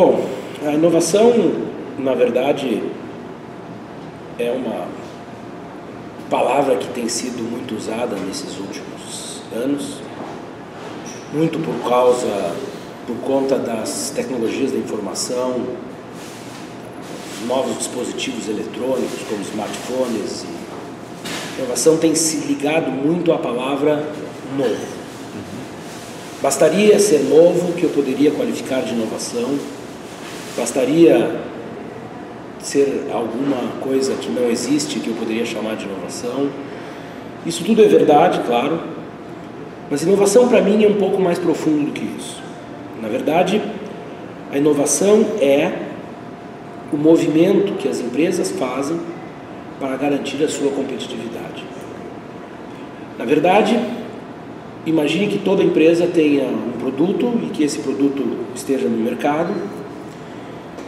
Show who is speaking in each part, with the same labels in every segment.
Speaker 1: Bom, a inovação, na verdade, é uma palavra que tem sido muito usada nesses últimos anos, muito por conta das tecnologias da informação, novos dispositivos eletrônicos como smartphones. A inovação tem se ligado muito à palavra novo. Bastaria ser novo que eu poderia qualificar de inovação, bastaria ser alguma coisa que não existe que eu poderia chamar de inovação. Isso tudo é verdade, claro, mas inovação para mim é um pouco mais profundo do que isso. Na verdade, a inovação é o movimento que as empresas fazem para garantir a sua competitividade. Na verdade, imagine que toda empresa tenha um produto e que esse produto esteja no mercado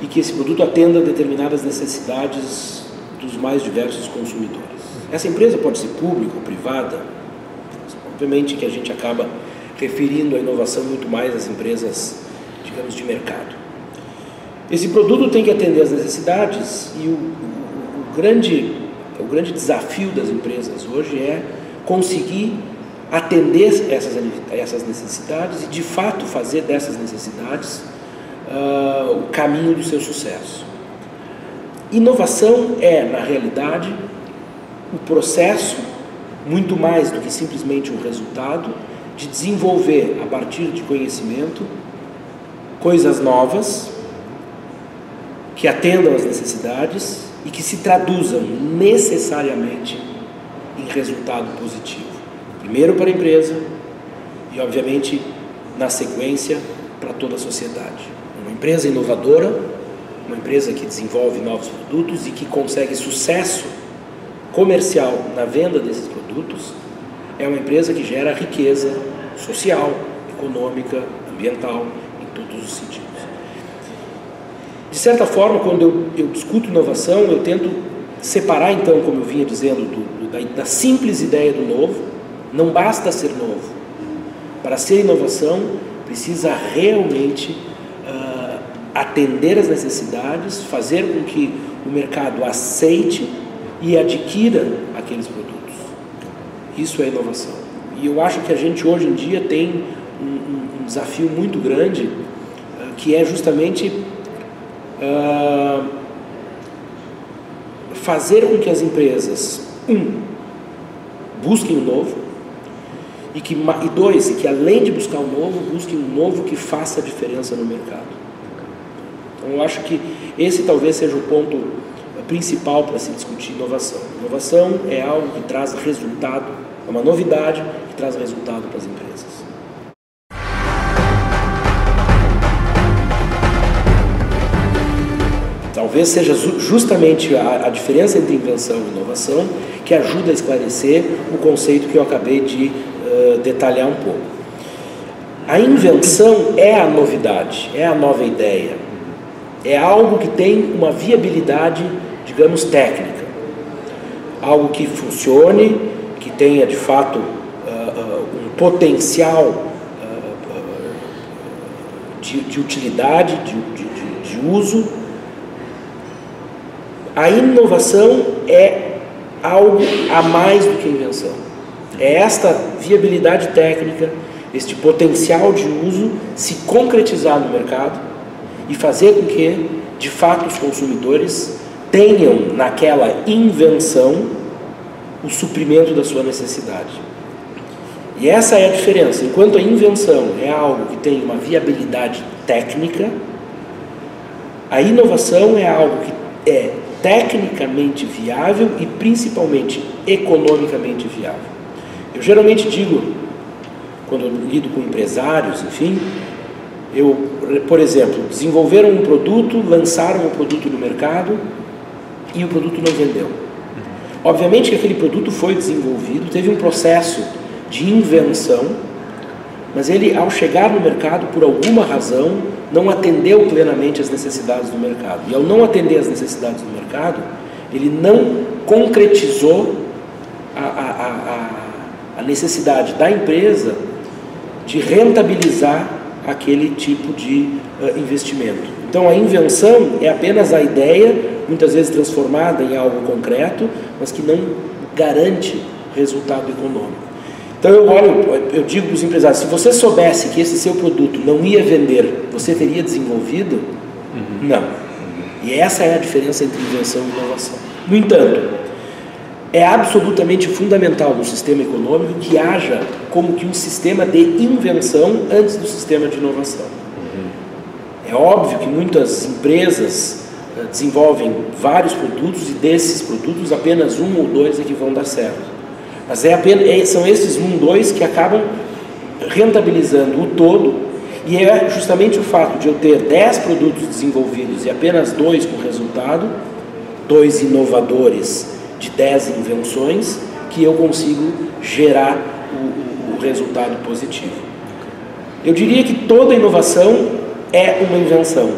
Speaker 1: e que esse produto atenda a determinadas necessidades dos mais diversos consumidores. Essa empresa pode ser pública ou privada. Obviamente que a gente acaba referindo a inovação muito mais às empresas, digamos, de mercado. Esse produto tem que atender às necessidades e o grande desafio das empresas hoje é conseguir atender essas necessidades e, de fato, fazer dessas necessidades o caminho do seu sucesso. Inovação é, na realidade, o processo, muito mais do que simplesmente um resultado, de desenvolver, a partir de conhecimento, coisas novas que atendam às necessidades e que se traduzam necessariamente em resultado positivo. Primeiro para a empresa e, obviamente, na sequência, para toda a sociedade. Uma empresa inovadora, uma empresa que desenvolve novos produtos e que consegue sucesso comercial na venda desses produtos, é uma empresa que gera riqueza social, econômica, ambiental, em todos os sentidos. De certa forma, quando eu discuto inovação, eu tento separar, então, como eu vinha dizendo, da simples ideia do novo. Não basta ser novo. Para ser inovação, precisa realmente atender às necessidades, fazer com que o mercado aceite e adquira aqueles produtos. Isso é inovação. E eu acho que a gente hoje em dia tem um desafio muito grande, que é justamente fazer com que as empresas, busquem o novo, e dois, que além de buscar o novo, busquem um novo que faça a diferença no mercado. Então eu acho que esse talvez seja o ponto principal para se discutir inovação. Inovação é algo que traz resultado, é uma novidade que traz resultado para as empresas. Talvez seja justamente a diferença entre invenção e inovação que ajuda a esclarecer o conceito que eu acabei de detalhar um pouco. A invenção é a novidade, é a nova ideia, é algo que tem uma viabilidade, digamos, técnica, algo que funcione, que tenha de fato um potencial de utilidade, de uso. A inovação é algo a mais do que invenção. É esta viabilidade técnica, este potencial de uso se concretizar no mercado e fazer com que, de fato, os consumidores tenham naquela invenção o suprimento da sua necessidade. E essa é a diferença. Enquanto a invenção é algo que tem uma viabilidade técnica, a inovação é algo que é tecnicamente viável e principalmente economicamente viável. Eu geralmente digo, quando eu lido com empresários, enfim, por exemplo, desenvolveram um produto, lançaram o produto no mercado e o produto não vendeu. Obviamente que aquele produto foi desenvolvido, teve um processo de invenção, mas ele, ao chegar no mercado, por alguma razão, não atendeu plenamente às necessidades do mercado. E ao não atender às necessidades do mercado, ele não concretizou a necessidade da empresa de rentabilizar aquele tipo de investimento. Então a invenção é apenas a ideia, muitas vezes transformada em algo concreto, mas que não garante resultado econômico. Então eu digo para os empresários, se você soubesse que esse seu produto não ia vender, você teria desenvolvido? Não. E essa é a diferença entre invenção e inovação. No entanto, é absolutamente fundamental no sistema econômico que haja como que um sistema de invenção antes do sistema de inovação. É óbvio que muitas empresas desenvolvem vários produtos e desses produtos apenas um ou dois é que vão dar certo. Mas são esses 1, 2 que acabam rentabilizando o todo, e é justamente o fato de eu ter 10 produtos desenvolvidos e apenas 2 com resultado, 2 inovadores de 10 invenções, que eu consigo gerar o resultado positivo. Eu diria que toda inovação é uma invenção,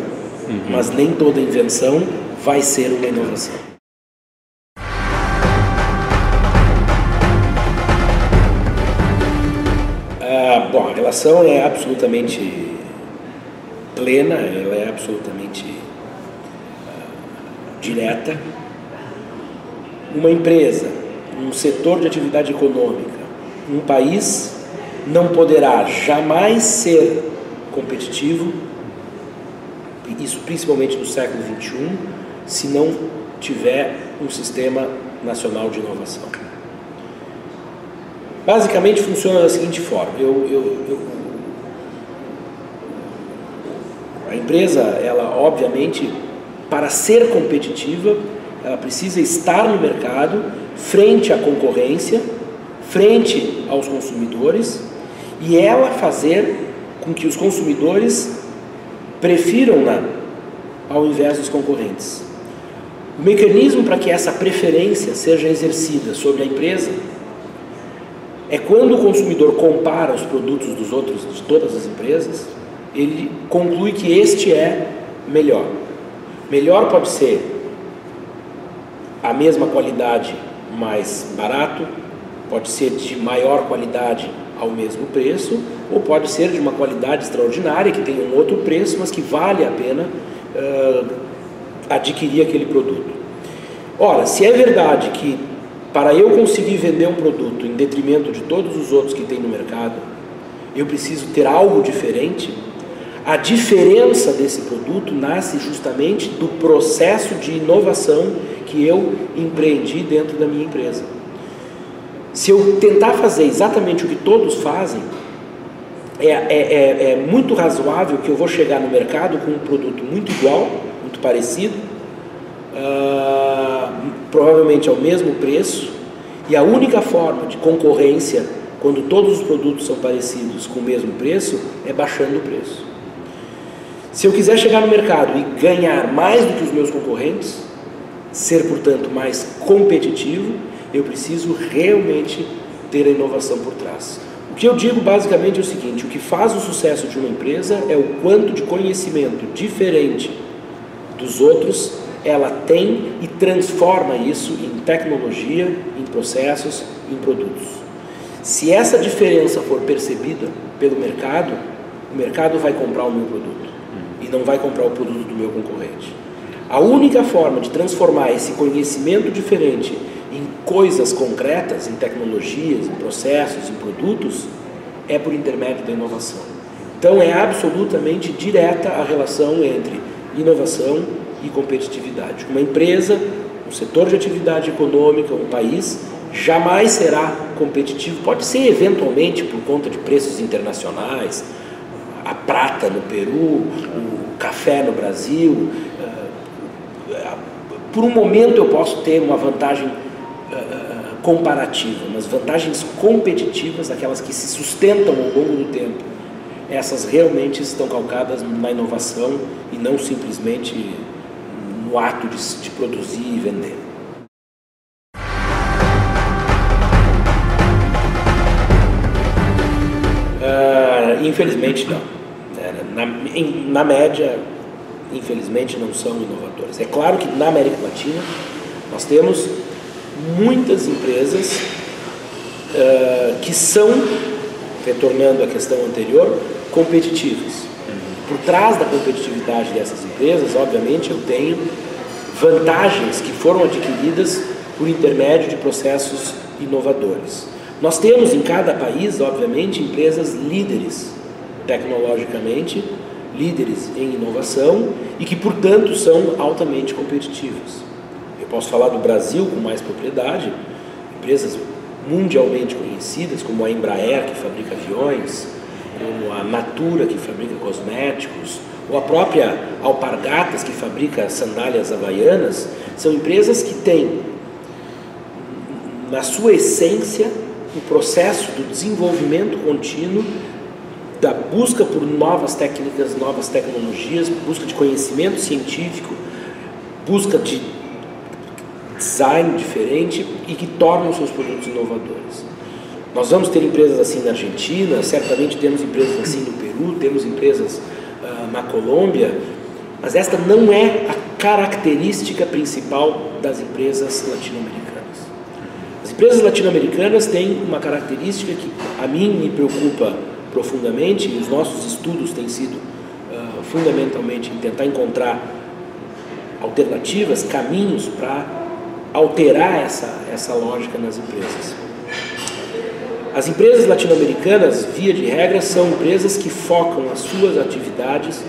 Speaker 1: mas nem toda invenção vai ser uma inovação. Bom, a relação é absolutamente plena, ela é absolutamente direta. Uma empresa, um setor de atividade econômica, um país não poderá jamais ser competitivo, isso principalmente no século XXI, se não tiver um sistema nacional de inovação. Basicamente funciona da seguinte forma, a empresa, ela obviamente, para ser competitiva, ela precisa estar no mercado, frente à concorrência, frente aos consumidores, e ela fazer com que os consumidores prefiram-na ao invés dos concorrentes. O mecanismo para que essa preferência seja exercida sobre a empresa é quando o consumidor compara os produtos dos outros, de todas as empresas, ele conclui que este é melhor. Melhor pode ser a mesma qualidade, mais barato, pode ser de maior qualidade ao mesmo preço, ou pode ser de uma qualidade extraordinária, que tem um outro preço, mas que vale a pena adquirir aquele produto. Ora, se é verdade que para eu conseguir vender um produto em detrimento de todos os outros que tem no mercado, eu preciso ter algo diferente, a diferença desse produto nasce justamente do processo de inovação que eu empreendi dentro da minha empresa. Se eu tentar fazer exatamente o que todos fazem, é muito razoável que eu vou chegar no mercado com um produto muito igual, muito parecido, provavelmente ao mesmo preço, e a única forma de concorrência, quando todos os produtos são parecidos com o mesmo preço, é baixando o preço. Se eu quiser chegar no mercado e ganhar mais do que os meus concorrentes, ser, portanto, mais competitivo, eu preciso realmente ter a inovação por trás. O que eu digo basicamente é o seguinte: o que faz o sucesso de uma empresa é o quanto de conhecimento diferente dos outros ela tem e transforma isso em tecnologia, em processos, em produtos. Se essa diferença for percebida pelo mercado, o mercado vai comprar o meu produto e não vai comprar o produto do meu concorrente. A única forma de transformar esse conhecimento diferente em coisas concretas, em tecnologias, em processos, em produtos, é por intermédio da inovação. Então é absolutamente direta a relação entre inovação e competitividade. Uma empresa, um setor de atividade econômica, um país, jamais será competitivo. Pode ser eventualmente por conta de preços internacionais, a prata no Peru, o café no Brasil. Por um momento eu posso ter uma vantagem comparativa, mas vantagens competitivas, aquelas que se sustentam ao longo do tempo, essas realmente estão calcadas na inovação e não simplesmente no ato de produzir e vender. Infelizmente não. Na média, infelizmente não são inovadoras. É claro que na América Latina nós temos muitas empresas que são, retornando à questão anterior, competitivas. Por trás da competitividade dessas empresas, obviamente, eu tenho vantagens que foram adquiridas por intermédio de processos inovadores. Nós temos em cada país, obviamente, empresas líderes tecnologicamente, líderes em inovação e que, portanto, são altamente competitivas. Eu posso falar do Brasil com mais propriedade, empresas mundialmente conhecidas, como a Embraer, que fabrica aviões, como a Natura, que fabrica cosméticos, ou a própria Alpargatas, que fabrica sandálias havaianas, são empresas que têm, na sua essência, o processo do desenvolvimento contínuo, da busca por novas técnicas, novas tecnologias, busca de conhecimento científico, busca de design diferente e que tornam seus produtos inovadores. Nós vamos ter empresas assim na Argentina, certamente temos empresas assim no Peru, temos empresas na Colômbia, mas esta não é a característica principal das empresas latino-americanas. As empresas latino-americanas têm uma característica que a mim me preocupa profundamente, e os nossos estudos têm sido fundamentalmente em tentar encontrar alternativas, caminhos para alterar essa lógica nas empresas. As empresas latino-americanas, via de regra, são empresas que focam as suas atividades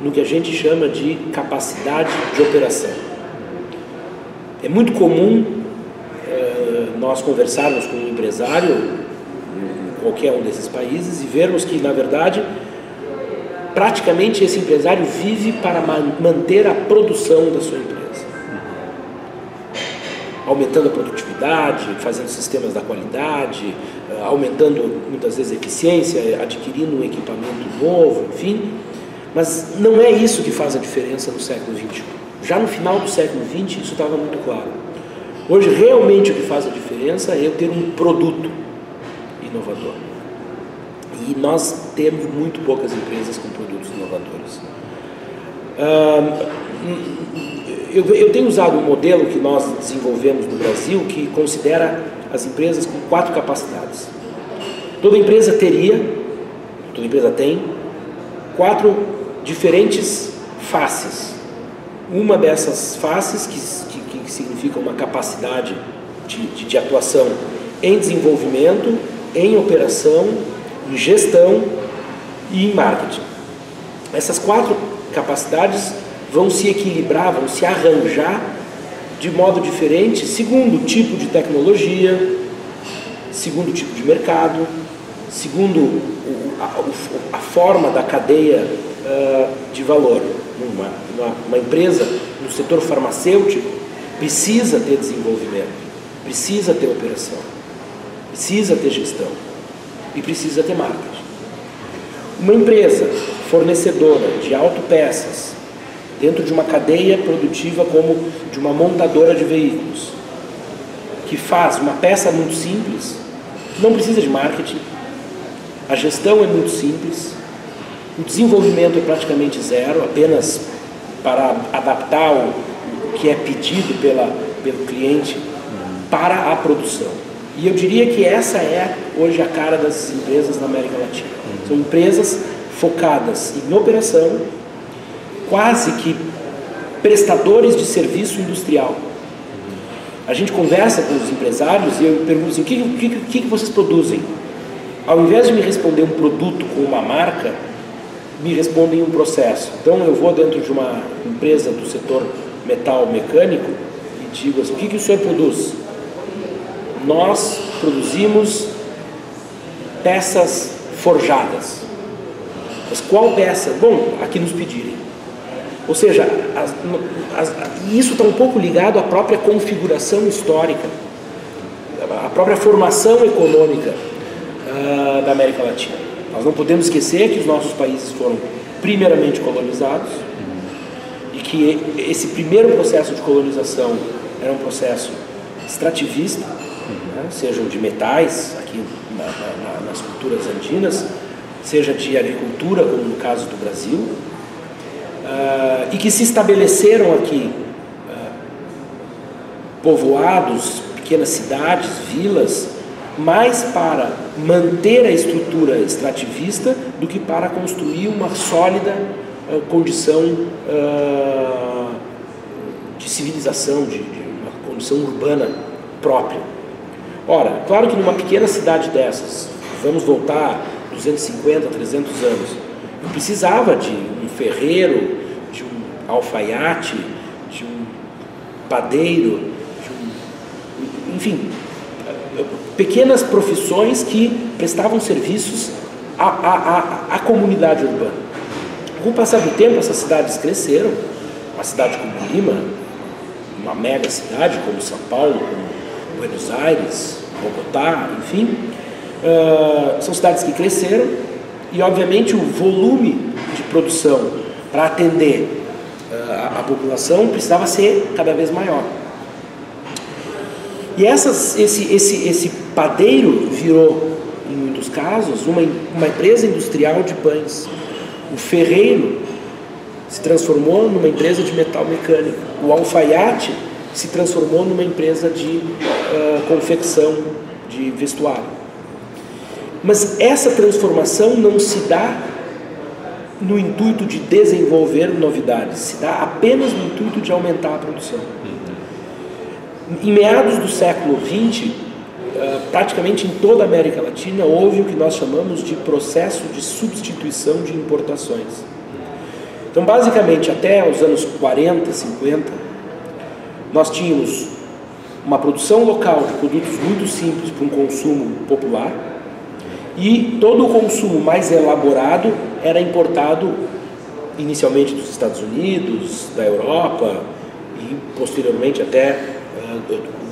Speaker 1: no que a gente chama de capacidade de operação. É muito comum nós conversarmos com um empresário em qualquer um desses países e vermos que, na verdade, praticamente esse empresário vive para manter a produção da sua empresa. Aumentando a produtividade, fazendo sistemas da qualidade, aumentando muitas vezes a eficiência, adquirindo um equipamento novo, enfim. Mas não é isso que faz a diferença no século XXI. Já no final do século XX isso estava muito claro. Hoje realmente o que faz a diferença é eu ter um produto inovador. E nós temos muito poucas empresas com produtos inovadores. Eu tenho usado um modelo que nós desenvolvemos no Brasil que considera as empresas com 4 capacidades. Toda empresa tem 4 diferentes faces. Uma dessas faces que significa uma capacidade de atuação em desenvolvimento, em operação, em gestão e em marketing. Essas 4 capacidades vão se equilibrar, vão se arranjar de modo diferente, segundo o tipo de tecnologia, segundo o tipo de mercado, segundo a forma da cadeia de valor. Uma empresa no setor farmacêutico precisa ter desenvolvimento, precisa ter operação, precisa ter gestão e precisa ter marketing. Uma empresa fornecedora de autopeças dentro de uma cadeia produtiva como de uma montadora de veículos, que faz uma peça muito simples, não precisa de marketing, a gestão é muito simples, o desenvolvimento é praticamente zero, apenas para adaptar o que é pedido pelo cliente para a produção. E eu diria que essa é hoje a cara das empresas na América Latina. São empresas focadas em operação, quase que prestadores de serviço industrial. A gente conversa com os empresários e eu pergunto assim, o que vocês produzem? Ao invés de me responder um produto com uma marca, me respondem um processo. Então eu vou dentro de uma empresa do setor metal mecânico e digo assim, o que o senhor produz? Nós produzimos peças forjadas. Mas qual peça? Bom, a que nos pedirem. Ou seja, isso está um pouco ligado à própria configuração histórica, à própria formação econômica da América Latina. Nós não podemos esquecer que os nossos países foram primeiramente colonizados e que esse primeiro processo de colonização era um processo extrativista, né? Sejam de metais, aqui nas culturas andinas, seja de agricultura, como no caso do Brasil, e que se estabeleceram aqui povoados, pequenas cidades, vilas, mais para manter a estrutura extrativista do que para construir uma sólida condição de civilização, de uma condição urbana própria. Ora, claro que numa pequena cidade dessas, vamos voltar 250, 300 anos, eu precisava de um ferreiro, de um alfaiate, de um padeiro, enfim, pequenas profissões que prestavam serviços à comunidade urbana. Com o passar do tempo, essas cidades cresceram. Uma cidade como Lima, uma mega cidade como São Paulo, como Buenos Aires, Bogotá, enfim, são cidades que cresceram e, obviamente, o volume de produção para atender a população precisava ser cada vez maior. E esse padeiro virou, em muitos casos, uma empresa industrial de pães. O ferreiro se transformou numa empresa de metal mecânico. O alfaiate se transformou numa empresa de confecção de vestuário. Mas essa transformação não se dá no intuito de desenvolver novidades, se dá apenas no intuito de aumentar a produção. Em meados do século XX, praticamente em toda a América Latina, houve o que nós chamamos de processo de substituição de importações. Então, basicamente, até os anos 40, 50, nós tínhamos uma produção local de produtos muito simples para um consumo popular, e todo o consumo mais elaborado era importado inicialmente dos Estados Unidos, da Europa e posteriormente até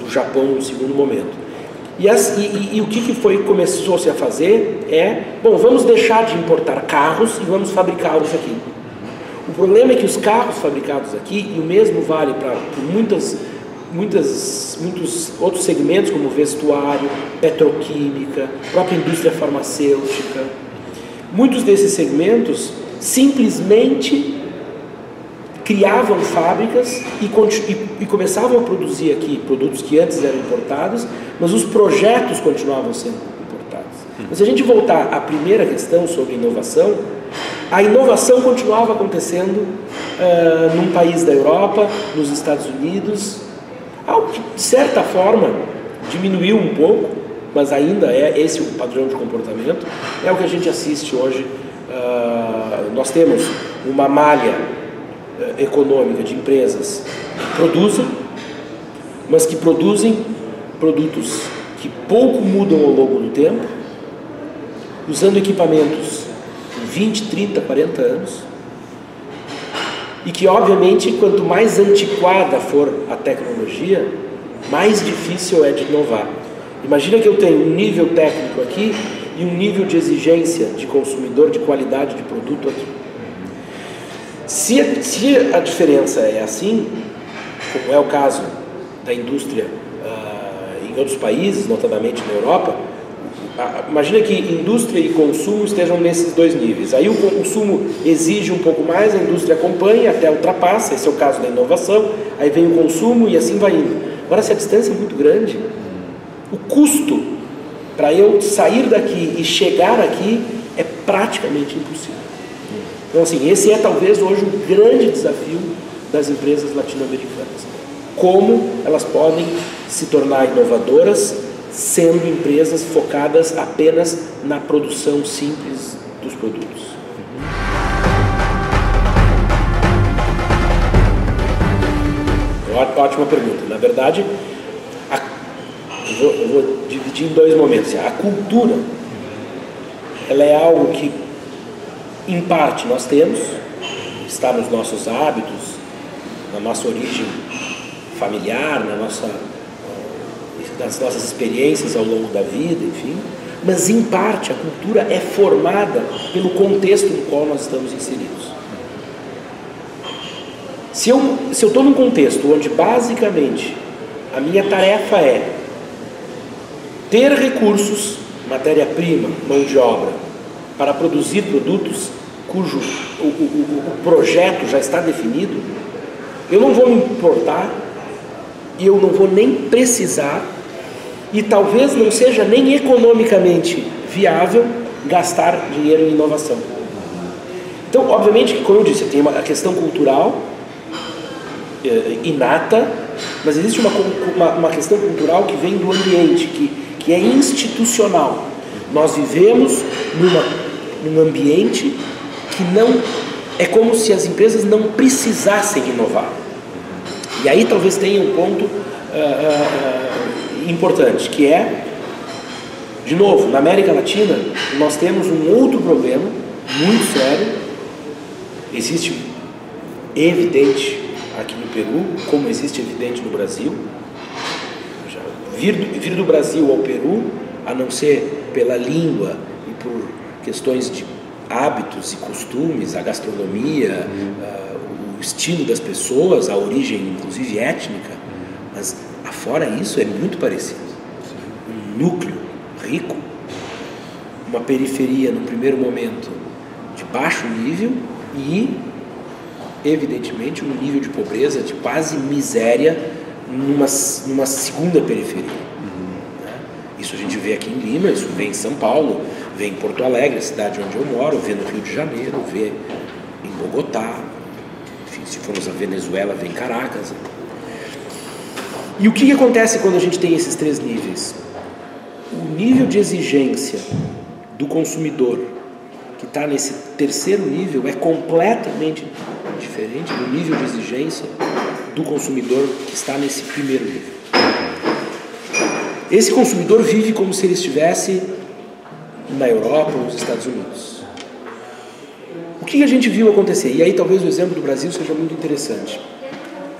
Speaker 1: do Japão no segundo momento. E o que começou-se a fazer bom, vamos deixar de importar carros e vamos fabricá-los aqui. O problema é que os carros fabricados aqui, e o mesmo vale para muitos outros segmentos, como vestuário, petroquímica, própria indústria farmacêutica, muitos desses segmentos simplesmente criavam fábricas e começavam a produzir aqui produtos que antes eram importados, mas os projetos continuavam sendo importados. Mas se a gente voltar à primeira questão sobre inovação, a inovação continuava acontecendo num país da Europa, nos Estados Unidos, algo que, de certa forma, diminuiu um pouco, mas ainda é esse o padrão de comportamento, é o que a gente assiste hoje. Nós temos uma malha econômica de empresas que produzem, mas que produzem produtos que pouco mudam ao longo do tempo, usando equipamentos de 20, 30, 40 anos, e que, obviamente, quanto mais antiquada for a tecnologia, mais difícil é de inovar. Imagina que eu tenho um nível técnico aqui e um nível de exigência de consumidor, de qualidade de produto aqui. Se a diferença é assim, como é o caso da indústria em outros países, notadamente na Europa, imagina que indústria e consumo estejam nesses dois níveis. Aí o consumo exige um pouco mais, a indústria acompanha, até ultrapassa, esse é o caso da inovação, aí vem o consumo e assim vai indo. Agora, se a distância é muito grande, o custo para eu sair daqui e chegar aqui é praticamente impossível. Então, assim, esse é talvez hoje o grande desafio das empresas latino-americanas. Como elas podem se tornar inovadoras sendo empresas focadas apenas na produção simples dos produtos. Ótima pergunta. Na verdade, eu vou dividir em dois momentos. A cultura, ela é algo que, em parte, nós temos, está nos nossos hábitos, na nossa origem familiar, nas nossas experiências ao longo da vida, enfim. Mas, em parte, a cultura é formada pelo contexto no qual nós estamos inseridos. Se eu estou num contexto onde, basicamente, a minha tarefa é ter recursos, matéria-prima, mão de obra, para produzir produtos cujo o projeto já está definido, eu não vou me importar e eu não vou nem precisar, e talvez não seja nem economicamente viável gastar dinheiro em inovação. Então, obviamente, como eu disse, tem a questão cultural inata, mas existe uma questão cultural que vem do ambiente, que é institucional. Nós vivemos num ambiente que não... É como se as empresas não precisassem inovar. E aí talvez tenha um ponto importante, que é, de novo, na América Latina, nós temos um outro problema muito sério. Existe evidente aqui no Peru, como existe evidente no Brasil. Vir do Brasil ao Peru, a não ser pela língua e por questões de hábitos e costumes, a gastronomia, o estilo das pessoas, a origem inclusive étnica, mas afora isso é muito parecido. Um núcleo rico, uma periferia no primeiro momento de baixo nível e evidentemente um nível de pobreza, de quase miséria numa segunda periferia. Isso a gente vê aqui em Lima, isso vê em São Paulo, vê em Porto Alegre, a cidade onde eu moro, vê no Rio de Janeiro, vê em Bogotá, enfim, se formos a Venezuela, vê em Caracas. E o que acontece quando a gente tem esses três níveis? O nível de exigência do consumidor que está nesse terceiro nível é completamente diferente do nível de exigência do consumidor que está nesse primeiro nível. Esse consumidor vive como se ele estivesse na Europa ou nos Estados Unidos. O que a gente viu acontecer? E aí talvez o exemplo do Brasil seja muito interessante.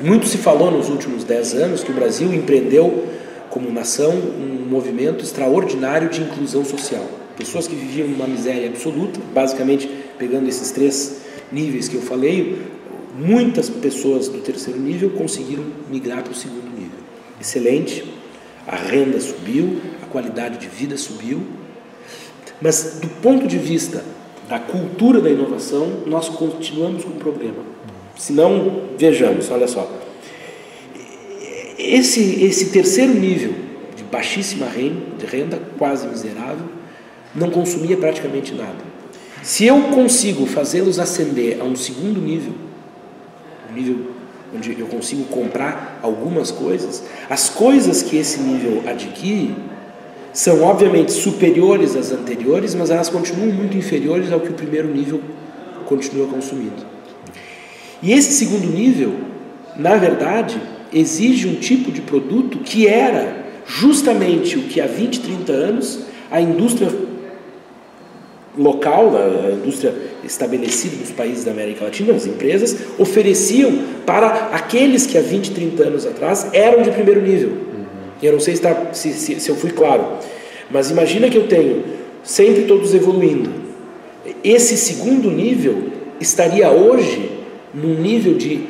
Speaker 1: Muito se falou nos últimos 10 anos que o Brasil empreendeu como nação um movimento extraordinário de inclusão social. Pessoas que viviam numa miséria absoluta, basicamente pegando esses três níveis que eu falei, muitas pessoas do terceiro nível conseguiram migrar para o segundo nível. Excelente. A renda subiu, a qualidade de vida subiu, mas do ponto de vista da cultura da inovação, nós continuamos com um problema. Se não, vejamos, olha só, esse terceiro nível de baixíssima renda, quase miserável, não consumia praticamente nada. Se eu consigo fazê-los ascender a um segundo nível, um nível onde eu consigo comprar algumas coisas, as coisas que esse nível adquire são obviamente superiores às anteriores, mas elas continuam muito inferiores ao que o primeiro nível continua consumindo. E esse segundo nível, na verdade, exige um tipo de produto que era justamente o que há 20, 30 anos a indústria local, a indústria estabelecida nos países da América Latina, as empresas, ofereciam para aqueles que há 20, 30 anos atrás eram de primeiro nível. Eu não sei se eu fui claro, mas imagina que eu tenho sempre todos evoluindo. Esse segundo nível estaria hoje num nível de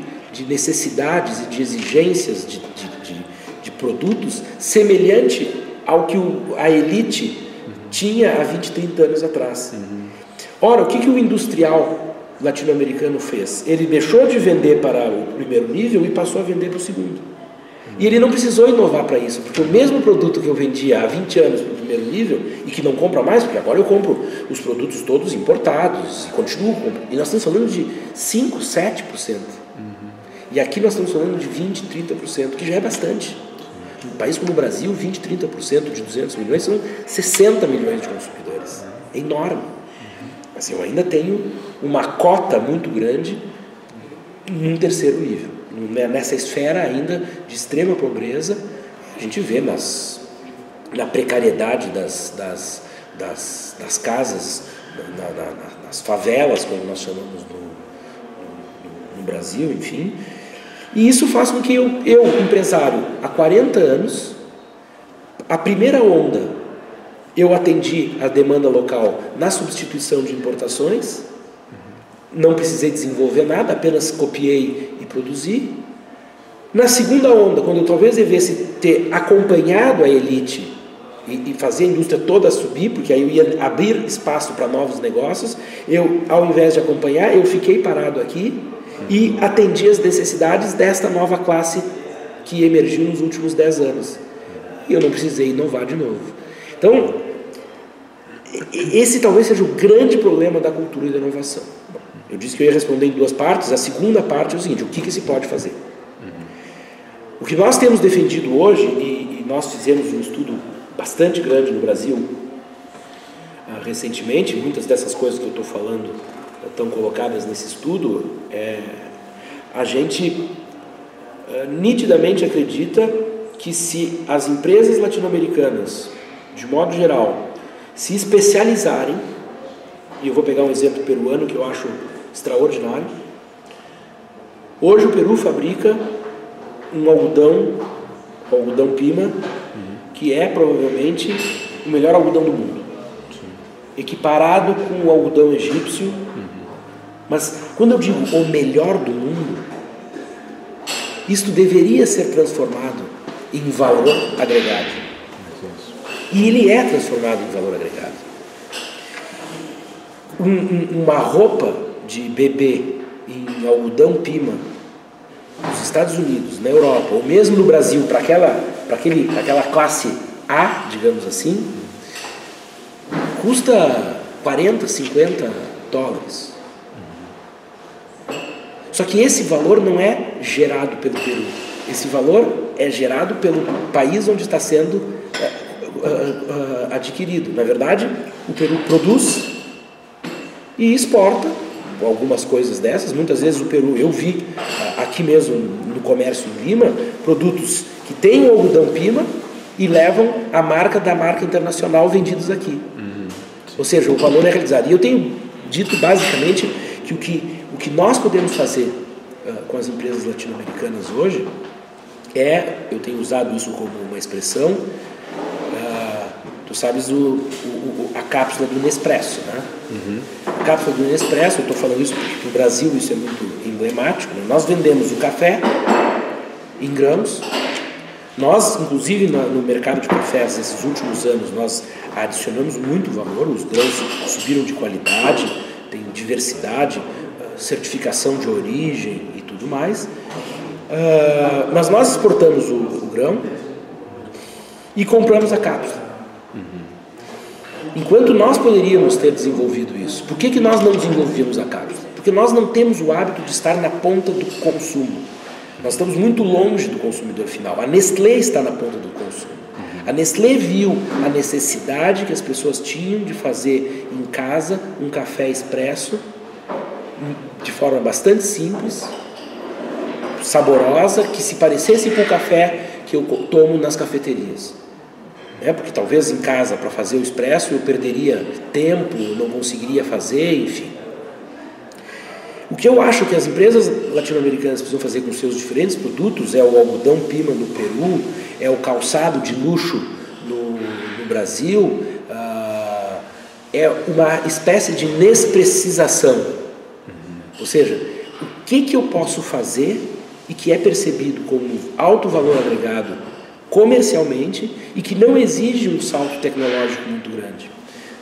Speaker 1: necessidades e de exigências de produtos semelhante ao que a elite tinha há 20, 30 anos atrás. Ora, o que o industrial latino-americano fez? Ele deixou de vender para o primeiro nível e passou a vender para o segundo. E ele não precisou inovar para isso, porque o mesmo produto que eu vendia há 20 anos para o primeiro nível, e que não compra mais, porque agora eu compro os produtos todos importados, e continuo comprando, e nós estamos falando de 5%, 7%. E aqui nós estamos falando de 20%, 30%, que já é bastante. Um país como o Brasil, 20%, 30% de 200 milhões são 60 milhões de consumidores. É enorme. Mas eu ainda tenho uma cota muito grande num terceiro nível. Nessa esfera ainda de extrema pobreza, a gente vê na precariedade das casas, nas favelas, como nós chamamos no Brasil, enfim. E isso faz com que eu, empresário, há 40 anos, a primeira onda, eu atendi a demanda local na substituição de importações, não precisei desenvolver nada, apenas copiei e produzi. Na segunda onda, quando eu talvez devesse ter acompanhado a elite e fazer a indústria toda subir, porque aí eu ia abrir espaço para novos negócios, eu, ao invés de acompanhar, eu fiquei parado aqui e atendi as necessidades desta nova classe que emergiu nos últimos 10 anos. E eu não precisei inovar de novo. Então, esse talvez seja o grande problema da cultura e da inovação. Eu disse que eu ia responder em duas partes. A segunda parte é o seguinte: o que se pode fazer? O que nós temos defendido hoje, e nós fizemos um estudo bastante grande no Brasil recentemente, muitas dessas coisas que eu estou falando estão colocadas nesse estudo, a gente nitidamente acredita que se as empresas latino-americanas, de modo geral, se especializarem, e eu vou pegar um exemplo peruano que eu acho extraordinário. Hoje o Peru fabrica um algodão pima, que é provavelmente o melhor algodão do mundo, equiparado com o algodão egípcio. Mas quando eu digo o melhor do mundo, isto deveria ser transformado em valor agregado, e ele é transformado em valor agregado. Uma roupa de bebê em algodão pima nos Estados Unidos, na Europa, ou mesmo no Brasil, para aquela classe A, digamos assim, custa 40, 50 dólares. Só que esse valor não é gerado pelo Peru. Esse valor é gerado pelo país onde está sendo adquirido. Na verdade, o Peru produz e exporta algumas coisas dessas. Muitas vezes o Peru, eu vi aqui mesmo no comércio em Lima, produtos que têm o algodão pima e levam a marca da marca internacional vendidos aqui. Ou seja, o valor é realizado. E eu tenho dito basicamente que o que nós podemos fazer com as empresas latino-americanas hoje eu tenho usado isso como uma expressão, tu sabes a cápsula do Nespresso, né? A cápsula do Nespresso, eu estou falando isso porque no Brasil isso é muito emblemático, né? Nós vendemos o café em grãos. Nós, inclusive no mercado de cafés, nesses últimos anos, nós adicionamos muito valor. Os grãos subiram de qualidade, tem diversidade, certificação de origem e tudo mais. Mas nós exportamos o grão e compramos a cápsula. Enquanto nós poderíamos ter desenvolvido isso, por que nós não desenvolvíamos a cápsula? Porque nós não temos o hábito de estar na ponta do consumo. Nós estamos muito longe do consumidor final. A Nestlé está na ponta do consumo. A Nestlé viu a necessidade que as pessoas tinham de fazer em casa um café expresso de forma bastante simples, saborosa, que se parecesse com o café que eu tomo nas cafeterias. Porque talvez em casa, para fazer o expresso, eu perderia tempo, não conseguiria fazer, enfim. O que eu acho que as empresas latino-americanas precisam fazer com seus diferentes produtos é o algodão pima no Peru, é o calçado de luxo no Brasil, é uma espécie de nesprecização. Ou seja, o que eu posso fazer e que é percebido como alto valor agregado comercialmente e que não exige um salto tecnológico muito grande.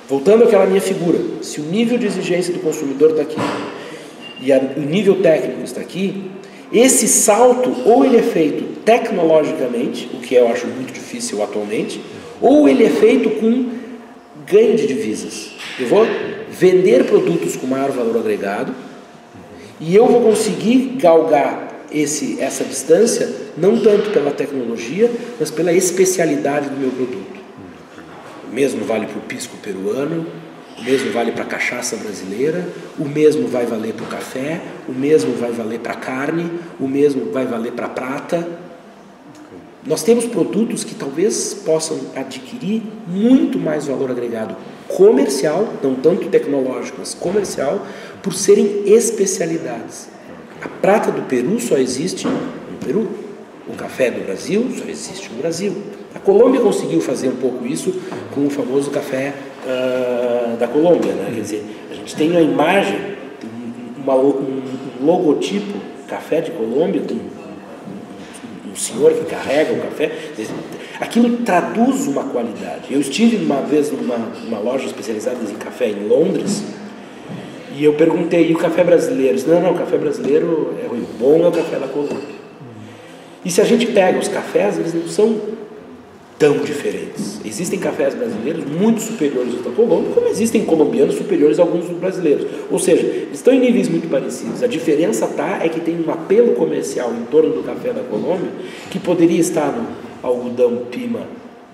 Speaker 1: Voltando àquela minha figura, se o nível de exigência do consumidor está aqui e o nível técnico está aqui, esse salto ou ele é feito tecnologicamente, o que eu acho muito difícil atualmente, ou ele é feito com ganho de divisas. Eu vou vender produtos com maior valor agregado e eu vou conseguir galgar essa distância, não tanto pela tecnologia, mas pela especialidade do meu produto. O mesmo vale para o pisco peruano, o mesmo vale para a cachaça brasileira, o mesmo vai valer para o café, o mesmo vai valer para a carne, o mesmo vai valer para a prata. Nós temos produtos que talvez possam adquirir muito mais valor agregado comercial, não tanto tecnológico, mas comercial, por serem especialidades. A prata do Peru só existe no Peru. O café do Brasil só existe no Brasil. A Colômbia conseguiu fazer um pouco isso com o famoso café da Colômbia, né? Quer dizer, a gente tem uma imagem, um logotipo, café de Colômbia, tem um senhor que carrega o café. Aquilo traduz uma qualidade. Eu estive uma vez numa loja especializada em café em Londres. E eu perguntei, e o café brasileiro? Disse, não, o café brasileiro é ruim, bom é o café da Colômbia. E se a gente pega os cafés, eles não são tão diferentes. Existem cafés brasileiros muito superiores aos da Colômbia, como existem colombianos superiores a alguns dos brasileiros. Ou seja, eles estão em níveis muito parecidos. A diferença é que tem um apelo comercial em torno do café da Colômbia, que poderia estar no algodão pima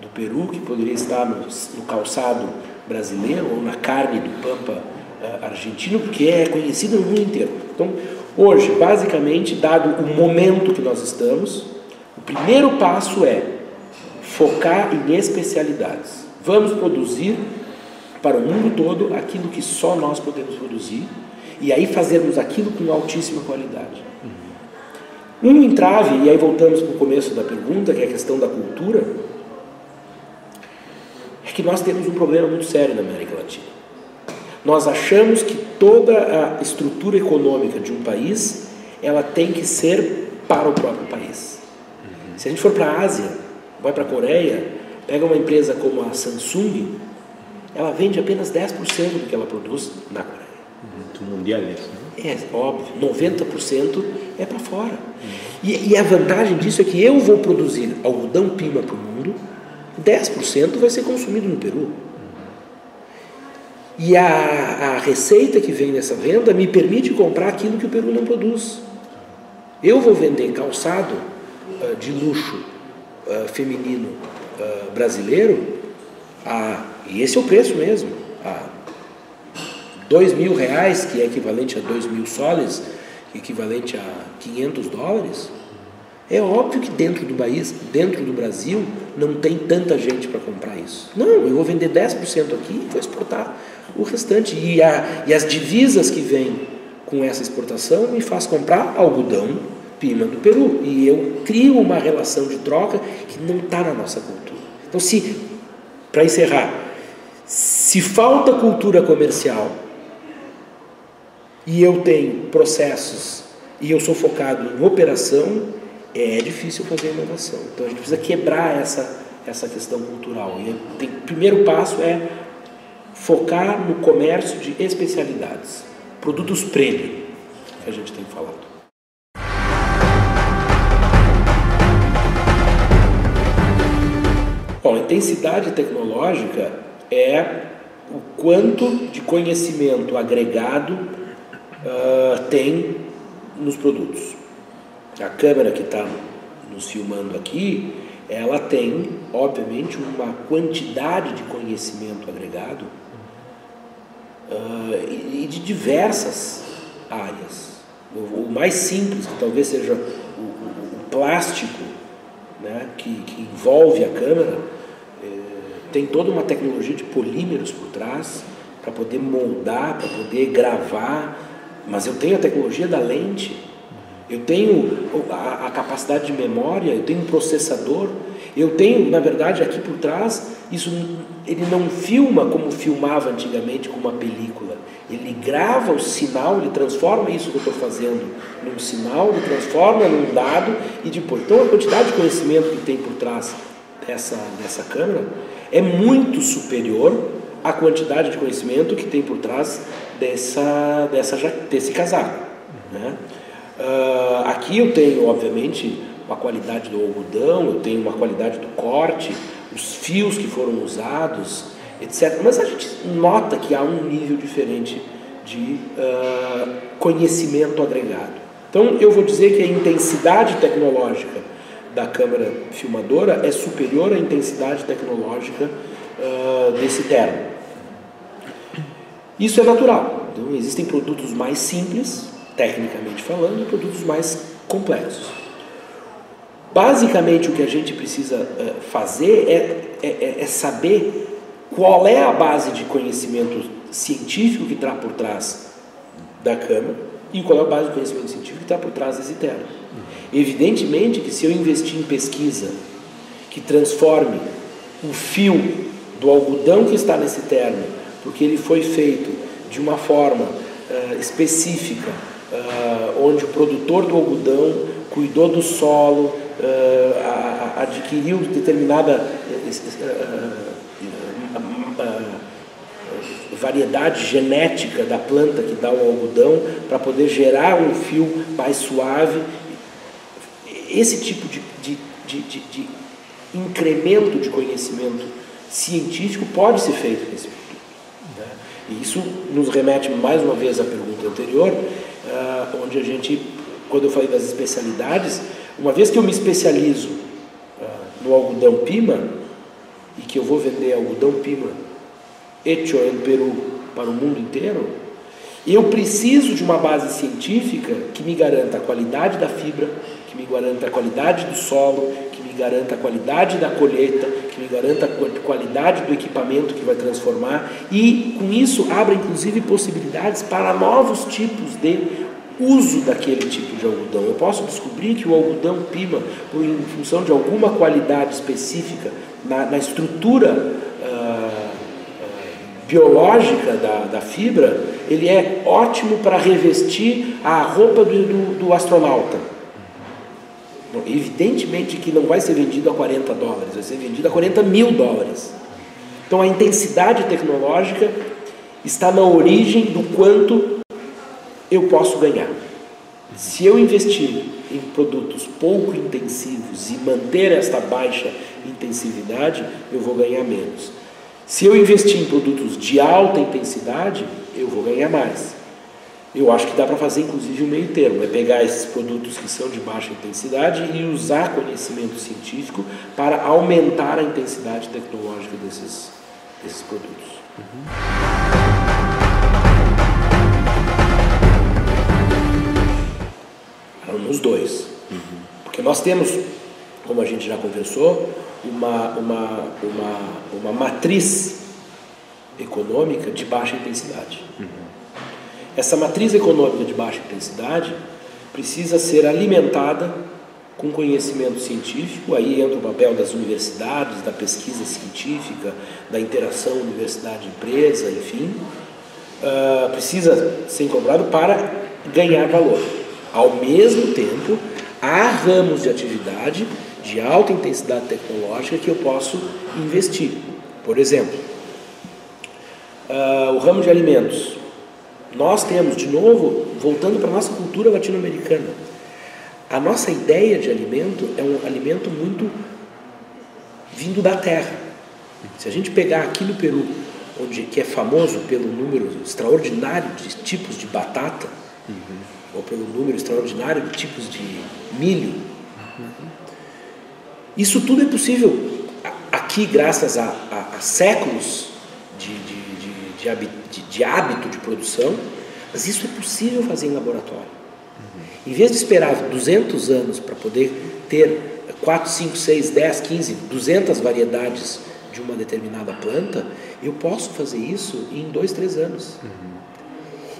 Speaker 1: do Peru, que poderia estar no calçado brasileiro, ou na carne do pampa argentino, porque é conhecido no mundo inteiro. Então, hoje, basicamente, dado o momento que nós estamos, o primeiro passo é focar em especialidades. Vamos produzir para o mundo todo aquilo que só nós podemos produzir e aí fazermos aquilo com altíssima qualidade. Um entrave, e aí voltamos para o começo da pergunta, que é a questão da cultura, é que nós temos um problema muito sério na América Latina. Nós achamos que toda a estrutura econômica de um país, ela tem que ser para o próprio país. Se a gente for para a Ásia, vai para a Coreia, pega uma empresa como a Samsung, ela vende apenas 10% do que ela produz na Coreia.
Speaker 2: Muito mundial isso, né?
Speaker 1: É óbvio, 90% é para fora. E a vantagem disso é que eu vou produzir algodão pima para o mundo, 10% vai ser consumido no Peru. E a receita que vem nessa venda me permite comprar aquilo que o Peru não produz. Eu vou vender calçado de luxo feminino brasileiro, e esse é o preço mesmo, a R$2.000, que é equivalente a 2.000 soles, equivalente a $500. É óbvio que dentro do Brasil, não tem tanta gente para comprar isso. Não, eu vou vender 10% aqui e vou exportar o restante. E as divisas que vêm com essa exportação me faz comprar algodão pima do Peru, e eu crio uma relação de troca que não está na nossa cultura. Então, para encerrar, se falta cultura comercial e eu tenho processos e eu sou focado em operação, é difícil fazer inovação. Então a gente precisa quebrar essa questão cultural. E o primeiro passo é focar no comércio de especialidades, produtos premium, que a gente tem falado. Bom, a intensidade tecnológica é o quanto de conhecimento agregado tem nos produtos. A câmera que está nos filmando aqui, ela tem, obviamente, uma quantidade de conhecimento agregado e de diversas áreas. O mais simples, que talvez seja o plástico, né, que envolve a câmera, tem toda uma tecnologia de polímeros por trás para poder moldar, para poder gravar, mas eu tenho a tecnologia da lente, eu tenho a capacidade de memória, eu tenho um processador, eu tenho, na verdade, aqui por trás, ele não filma como filmava antigamente com uma película, ele grava o sinal, ele transforma isso que eu estou fazendo num sinal, ele transforma num dado e depois. Então a quantidade de conhecimento que tem por trás dessa câmera é muito superior à quantidade de conhecimento que tem por trás desse casaco, né? Aqui eu tenho, obviamente, a qualidade do algodão, eu tenho uma qualidade do corte, os fios que foram usados, etc. Mas a gente nota que há um nível diferente de conhecimento agregado. Então eu vou dizer que a intensidade tecnológica da câmera filmadora é superior à intensidade tecnológica desse termo. Isso é natural. Então existem produtos mais simples, tecnicamente falando, e produtos mais complexos. Basicamente o que a gente precisa fazer é saber qual é a base de conhecimento científico que está por trás da câmera e qual é a base de conhecimento científico que está por trás desse termo. Evidentemente que se eu investir em pesquisa que transforme o fio do algodão que está nesse termo, porque ele foi feito de uma forma específica, onde o produtor do algodão cuidou do solo, adquiriu determinada variedade genética da planta que dá o algodão para poder gerar um fio mais suave. Esse tipo de incremento de conhecimento científico pode ser feito nesse produto, né? E isso nos remete mais uma vez à pergunta anterior, onde a gente, quando eu falei das especialidades, uma vez que eu me especializo no algodão Pima, e que eu vou vender algodão Pima hecho em Peru para o mundo inteiro, eu preciso de uma base científica que me garanta a qualidade da fibra, que me garanta a qualidade do solo, que me garanta a qualidade da colheita, que me garanta a qualidade do equipamento que vai transformar, e com isso abre inclusive possibilidades para novos tipos de uso daquele tipo de algodão. Eu posso descobrir que o algodão Pima, em função de alguma qualidade específica na estrutura biológica da fibra, ele é ótimo para revestir a roupa do astronauta. Bom, evidentemente que não vai ser vendido a $40, vai ser vendido a $40 mil. Então a intensidade tecnológica está na origem do quanto eu posso ganhar. Se eu investir em produtos pouco intensivos e manter esta baixa intensividade, eu vou ganhar menos. Se eu investir em produtos de alta intensidade, eu vou ganhar mais. Eu acho que dá para fazer inclusive um meio termo, é pegar esses produtos que são de baixa intensidade e usar conhecimento científico para aumentar a intensidade tecnológica desses produtos. Nos dois. Porque nós temos, como a gente já conversou, uma matriz econômica de baixa intensidade. Essa matriz econômica de baixa intensidade precisa ser alimentada com conhecimento científico. Aí entra o papel das universidades, da pesquisa científica, da interação universidade-empresa, enfim. Precisa ser incorporado para ganhar valor. Ao mesmo tempo, há ramos de atividade de alta intensidade tecnológica que eu posso investir. Por exemplo, o ramo de alimentos. Nós temos, de novo, voltando para a nossa cultura latino-americana, a nossa ideia de alimento é um alimento muito vindo da terra. Se a gente pegar aqui no Peru, que é famoso pelo número extraordinário de tipos de batata, ou pelo número extraordinário de tipos de milho, isso tudo é possível aqui graças a séculos de hábito de produção, mas isso é possível fazer em laboratório. Em vez de esperar 200 anos para poder ter 4, 5, 6, 10, 15, 200 variedades de uma determinada planta, eu posso fazer isso em 2, 3 anos.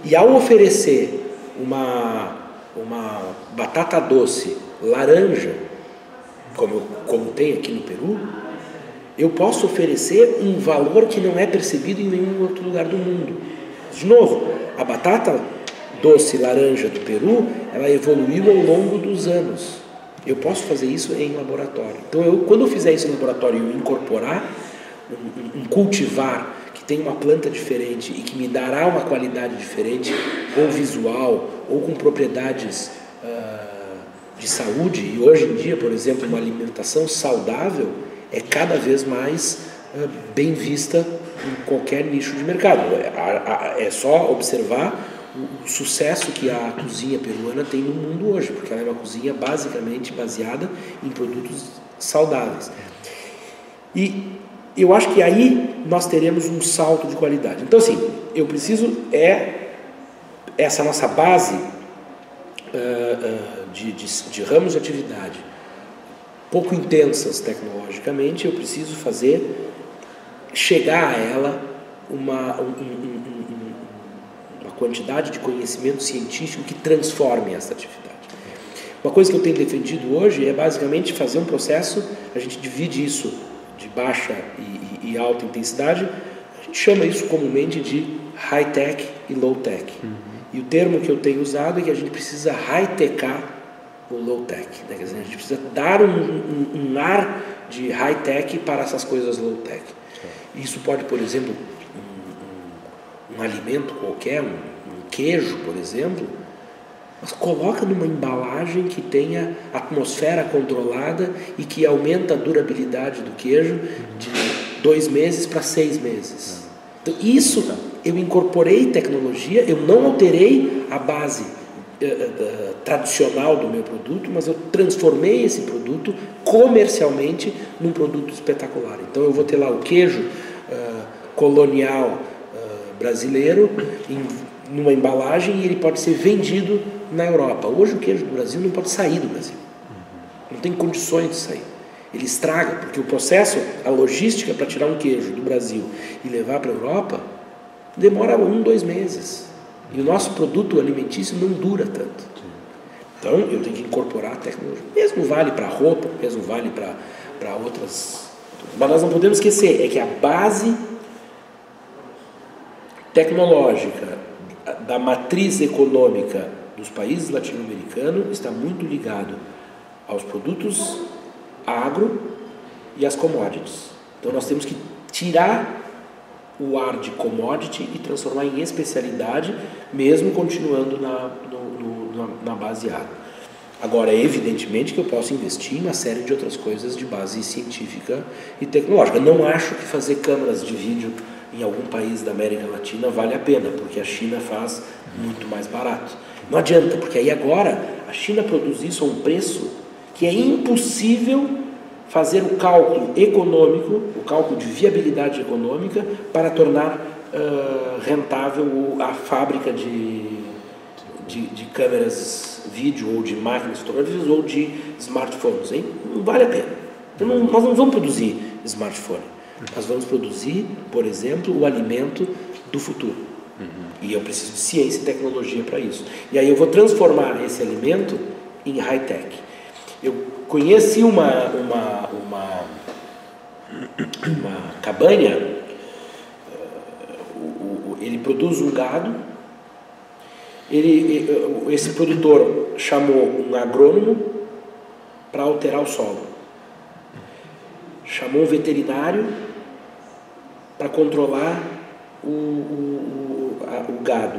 Speaker 1: E ao oferecer uma batata doce laranja, como tem aqui no Peru, eu posso oferecer um valor que não é percebido em nenhum outro lugar do mundo. De novo, a batata doce laranja do Peru, ela evoluiu ao longo dos anos. Eu posso fazer isso em laboratório. Então, quando eu fizer isso em laboratório e eu incorporar um cultivar que tem uma planta diferente e que me dará uma qualidade diferente, ou visual, ou com propriedades de saúde, e hoje em dia, por exemplo, uma alimentação saudável é cada vez mais bem vista em qualquer nicho de mercado. É só observar o sucesso que a cozinha peruana tem no mundo hoje, porque ela é uma cozinha basicamente baseada em produtos saudáveis. E eu acho que aí nós teremos um salto de qualidade. Então, assim, eu preciso essa nossa base de ramos de atividade pouco intensas tecnologicamente, eu preciso chegar a ela uma quantidade de conhecimento científico que transforme essa atividade. Uma coisa que eu tenho defendido hoje é basicamente fazer um processo, a gente divide isso de baixa e alta intensidade, a gente chama isso comumente de high-tech e low-tech. E o termo que eu tenho usado é que a gente precisa high-tecar o low-tech, né? Quer dizer, a gente precisa dar um ar de high-tech para essas coisas low-tech. Isso pode, por exemplo, um alimento qualquer, um queijo, por exemplo, Mas coloca numa embalagem que tenha atmosfera controlada e que aumenta a durabilidade do queijo de 2 meses para 6 meses. Então, isso eu incorporei tecnologia, eu não alterei a base tradicional do meu produto, mas eu transformei esse produto comercialmente num produto espetacular. Então eu vou ter lá o queijo colonial brasileiro numa embalagem e ele pode ser vendido na Europa. Hoje o queijo do Brasil não pode sair do Brasil. Não tem condições de sair. Ele estraga, porque o processo, a logística para tirar um queijo do Brasil e levar para a Europa demora 1, 2 meses. E o nosso produto alimentício não dura tanto. Então eu tenho que incorporar a tecnologia. Mesmo vale para roupa, mesmo vale para outras. Mas nós não podemos esquecer, é que a base tecnológica da matriz econômica dos países latino-americanos está muito ligado aos produtos agro e às commodities. Então nós temos que tirar o ar de commodity e transformar em especialidade, mesmo continuando na base agro. Agora, evidentemente que eu posso investir em uma série de outras coisas de base científica e tecnológica. Não acho que fazer câmeras de vídeo em algum país da América Latina vale a pena, porque a China faz muito mais barato. Não adianta, porque aí agora a China produz isso a um preço que é impossível fazer o cálculo econômico, o cálculo de viabilidade econômica para tornar rentável a fábrica de câmeras vídeo ou de máquinas fotográficas ou de smartphones. Hein? Não vale a pena. Então, nós não vamos produzir smartphone. Nós vamos produzir, por exemplo, o alimento do futuro. E eu preciso de ciência e tecnologia para isso. E aí eu vou transformar esse alimento em high-tech. Eu conheci uma cabanha, ele produz um gado, esse produtor chamou um agrônomo para alterar o solo, chamou um veterinário para controlar o gado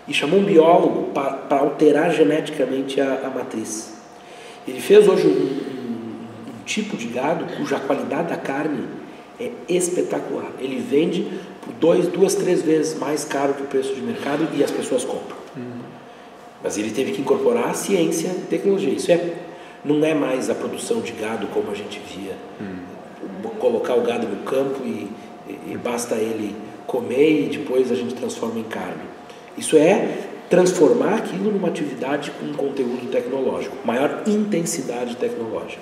Speaker 1: e chamou um biólogo para alterar geneticamente a matriz. Ele fez hoje um tipo de gado cuja qualidade da carne é espetacular. Ele vende por 2, 3 vezes mais caro que o preço de mercado e as pessoas compram. Mas ele teve que incorporar a ciência e tecnologia. Isso não é mais a produção de gado como a gente via. Colocar o gado no campo e basta ele comer e depois a gente transforma em carne. Isso é transformar aquilo numa atividade com conteúdo tecnológico, maior intensidade tecnológica.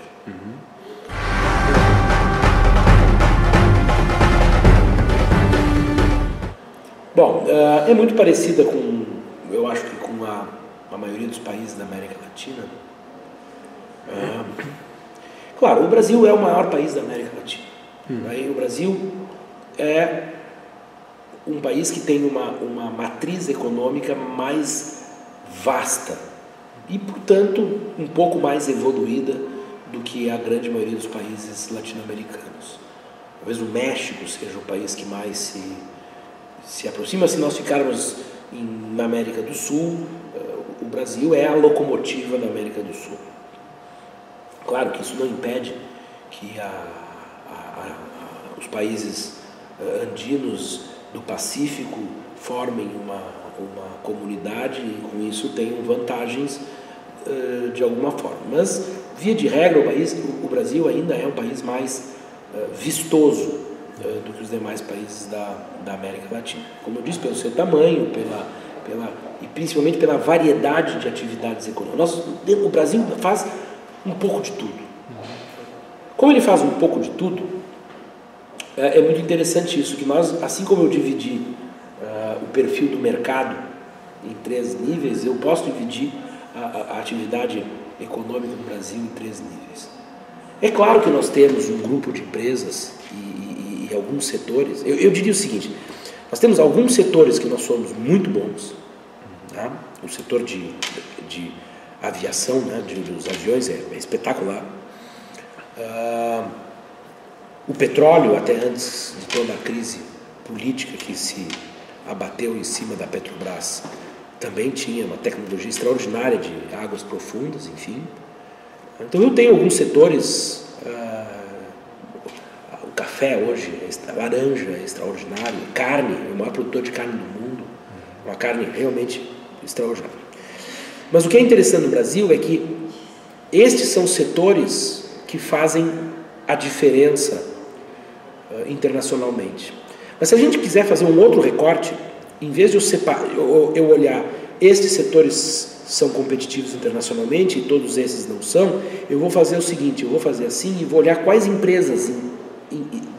Speaker 1: Bom, é muito parecida com, eu acho que com a maioria dos países da América Latina. Claro, o Brasil é o maior país da América Latina. Aí, o Brasil é um país que tem uma matriz econômica mais vasta e, portanto, um pouco mais evoluída do que a grande maioria dos países latino-americanos. Talvez o México seja o país que mais se aproxima. Se nós ficarmos na América do Sul, o Brasil é a locomotiva da América do Sul. Claro que isso não impede que os países andinos do Pacífico formem uma comunidade e com isso tenham vantagens de alguma forma. Mas, via de regra, o Brasil ainda é um país mais vistoso do que os demais países da América Latina. Como eu disse, pelo seu tamanho, e principalmente pela variedade de atividades econômicas. O Brasil faz um pouco de tudo. Como ele faz um pouco de tudo, é muito interessante isso, que nós, assim como eu dividi o perfil do mercado em 3 níveis, eu posso dividir a atividade econômica do Brasil em 3 níveis. É claro que nós temos um grupo de empresas e alguns setores, eu diria o seguinte, nós temos alguns setores que nós somos muito bons, tá? O setor de aviação, né, dos aviões é espetacular. O petróleo, até antes de toda a crise política que se abateu em cima da Petrobras, também tinha uma tecnologia extraordinária de águas profundas, enfim. Então eu tenho alguns setores, o café hoje, a laranja é extraordinário, carne, é o maior produtor de carne do mundo, uma carne realmente extraordinária. Mas o que é interessante no Brasil é que estes são setores que fazem a diferença internacionalmente. Mas se a gente quiser fazer um outro recorte, em vez de eu olhar estes setores são competitivos internacionalmente e todos esses não são, eu vou fazer o seguinte, eu vou fazer assim e vou olhar quais empresas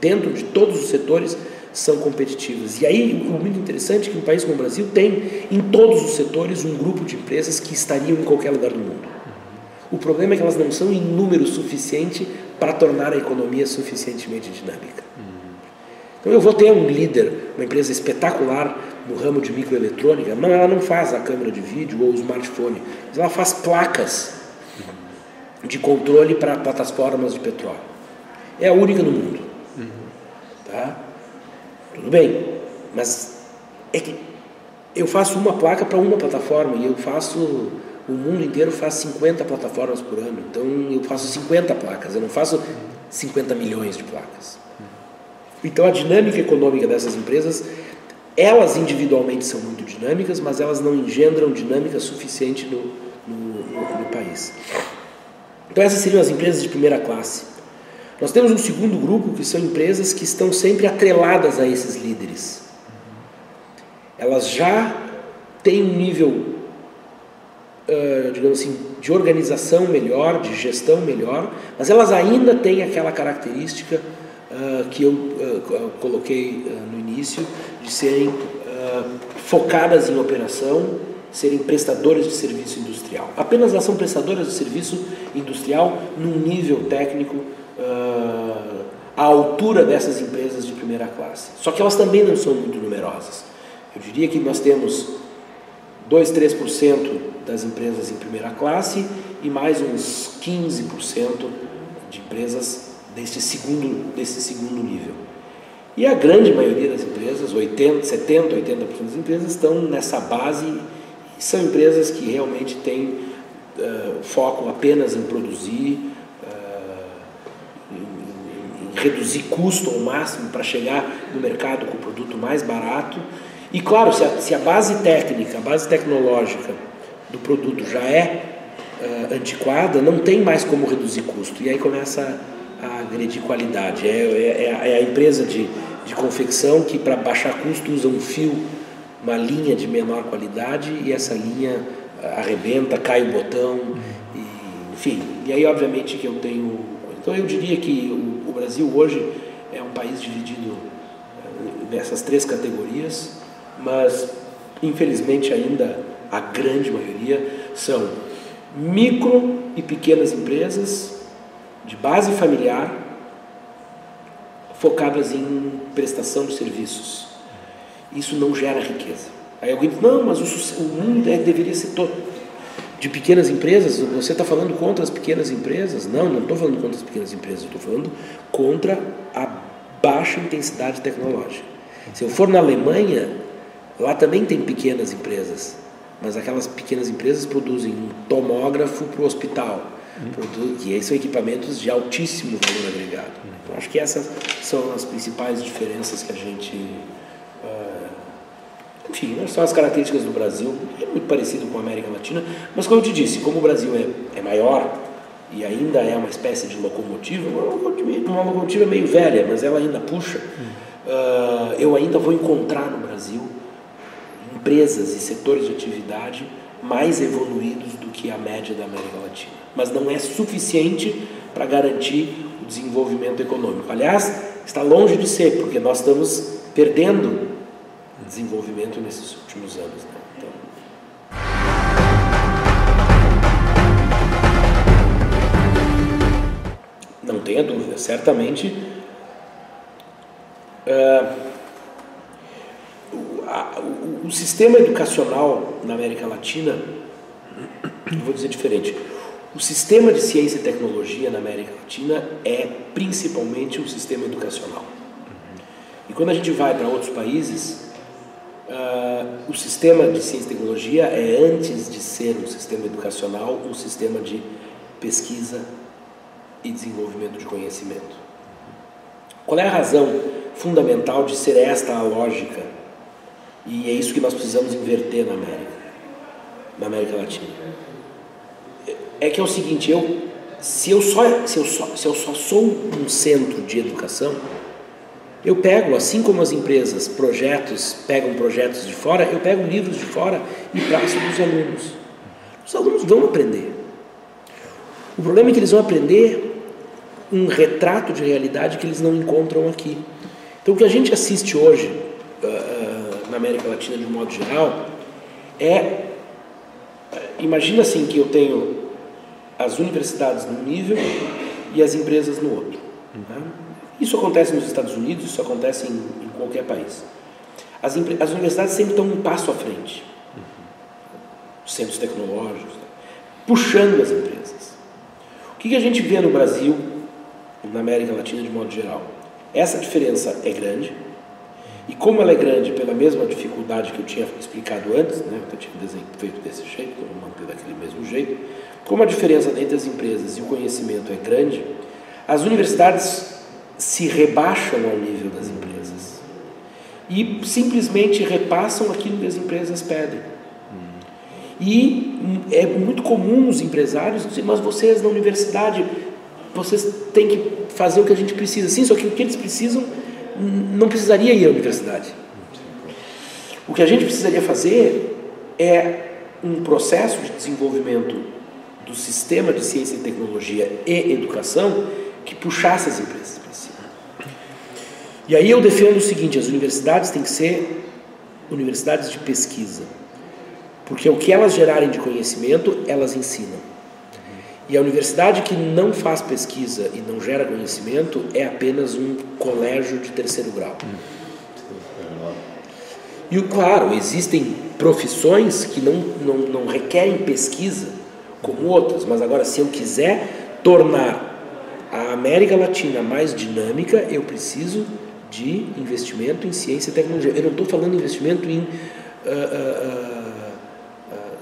Speaker 1: dentro de todos os setores são competitivas. E aí, o muito interessante é que um país como o Brasil tem em todos os setores um grupo de empresas que estariam em qualquer lugar do mundo. O problema é que elas não são em número suficiente para tornar a economia suficientemente dinâmica. Então eu vou ter um líder, uma empresa espetacular no ramo de microeletrônica, não, ela não faz a câmera de vídeo ou o smartphone, mas ela faz placas de controle para plataformas de petróleo. É a única no mundo. Tá? Tudo bem, mas é que eu faço uma placa para uma plataforma e o mundo inteiro faz 50 plataformas por ano, então eu faço 50 placas, eu não faço 50 milhões de placas. Então a dinâmica econômica dessas empresas, elas individualmente são muito dinâmicas, mas elas não engendram dinâmica suficiente no país. Então essas seriam as empresas de primeira classe. Nós temos um segundo grupo que são empresas que estão sempre atreladas a esses líderes. Elas já têm um nível, digamos assim, de organização melhor, de gestão melhor, mas elas ainda têm aquela característica que eu coloquei no início, de serem focadas em operação, serem prestadoras de serviço industrial. Apenas elas são prestadoras de serviço industrial num nível técnico à altura dessas empresas de primeira classe. Só que elas também não são muito numerosas. Eu diria que nós temos 2, 3% das empresas em primeira classe e mais uns 15% de empresas desse segundo nível. E a grande maioria das empresas, 70, 80% das empresas estão nessa base e são empresas que realmente têm foco apenas em produzir, em reduzir custo ao máximo para chegar no mercado com o produto mais barato. E claro, se a base técnica, a base tecnológica do produto já é antiquada, não tem mais como reduzir custo. E aí começa a agredir qualidade. É a empresa de confecção que, para baixar custo, usa um fio, uma linha de menor qualidade, e essa linha arrebenta, cai o botão, enfim. E aí, obviamente, que eu tenho... Então, eu diria que o Brasil hoje é um país dividido nessas 3 categorias, mas, infelizmente, ainda a grande maioria são micro e pequenas empresas de base familiar, focadas em prestação de serviços. Isso não gera riqueza. Aí alguém diz, não, mas o mundo deveria ser todo de pequenas empresas. Você está falando contra as pequenas empresas? Não, não estou falando contra as pequenas empresas, estou falando contra a baixa intensidade tecnológica. Se eu for na Alemanha, lá também tem pequenas empresas, mas aquelas pequenas empresas produzem um tomógrafo para o hospital, que são equipamentos de altíssimo valor agregado. Então, acho que essas são as principais diferenças que a gente... enfim, são as características do Brasil. É muito parecido com a América Latina, mas como eu te disse, como o Brasil é maior e ainda é uma espécie de locomotiva, uma locomotiva meio velha, mas ela ainda puxa, eu ainda vou encontrar no Brasil empresas e setores de atividade mais evoluídos do que a média da América Latina. Mas não é suficiente para garantir o desenvolvimento econômico. Aliás, está longe de ser, porque nós estamos perdendo desenvolvimento nesses últimos anos. Né? Então... Não tenha dúvida, certamente o sistema educacional na América Latina, eu vou dizer diferente, o sistema de ciência e tecnologia na América Latina é principalmente um sistema educacional. E quando a gente vai para outros países, O sistema de ciência e tecnologia é, antes de ser um sistema educacional, um sistema de pesquisa e desenvolvimento de conhecimento. Qual é a razão fundamental de ser esta a lógica? E é isso que nós precisamos inverter na América Latina. É que é o seguinte, se eu só sou um centro de educação, eu pego, assim como as empresas pegam projetos de fora, eu pego livros de fora e passo para os alunos. Os alunos vão aprender. O problema é que eles vão aprender um retrato de realidade que eles não encontram aqui. Então, o que a gente assiste hoje na América Latina, de um modo geral, imagina assim que eu tenho as universidades num nível e as empresas no outro. Né? Isso acontece nos Estados Unidos, isso acontece em qualquer país. As universidades sempre estão um passo à frente. Os centros tecnológicos, puxando as empresas. O que a gente vê no Brasil, na América Latina de modo geral? Essa diferença é grande, e como ela é grande pela mesma dificuldade que eu tinha explicado antes, né, eu tinha feito desse jeito, eu vou manter daquele mesmo jeito, como a diferença entre as empresas e o conhecimento é grande, as universidades se rebaixam ao nível das empresas e simplesmente repassam aquilo que as empresas pedem. E é muito comum os empresários dizer, mas vocês na universidade, vocês têm que fazer o que a gente precisa. Sim, só que o que eles precisam não precisaria ir à universidade. O que a gente precisaria fazer é um processo de desenvolvimento do sistema de ciência e tecnologia e educação que puxasse as empresas para cima. E aí eu defendo o seguinte, as universidades têm que ser universidades de pesquisa, porque o que elas gerarem de conhecimento, elas ensinam. E a universidade que não faz pesquisa e não gera conhecimento é apenas um colégio de terceiro grau. E claro, existem profissões que não requerem pesquisa como outras, mas agora se eu quiser tornar a América Latina mais dinâmica, eu preciso de investimento em ciência e tecnologia. Eu não estou falando investimento em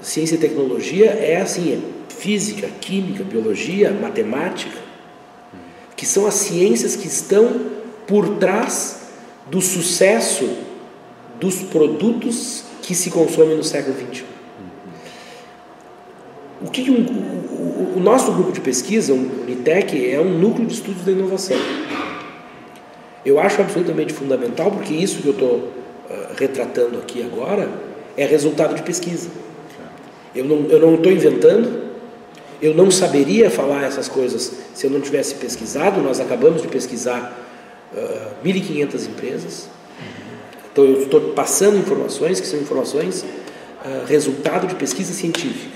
Speaker 1: ciência e tecnologia, é assim, física, química, biologia, matemática, que são as ciências que estão por trás do sucesso dos produtos que se consomem no século XXI. O nosso grupo de pesquisa, o Unitec, é um núcleo de estudos da inovação. Eu acho absolutamente fundamental, porque isso que eu estou retratando aqui agora é resultado de pesquisa. Eu não estou inventando, eu não saberia falar essas coisas se eu não tivesse pesquisado. Nós acabamos de pesquisar 1.500 empresas. Então eu estou passando informações que são informações resultado de pesquisa científica.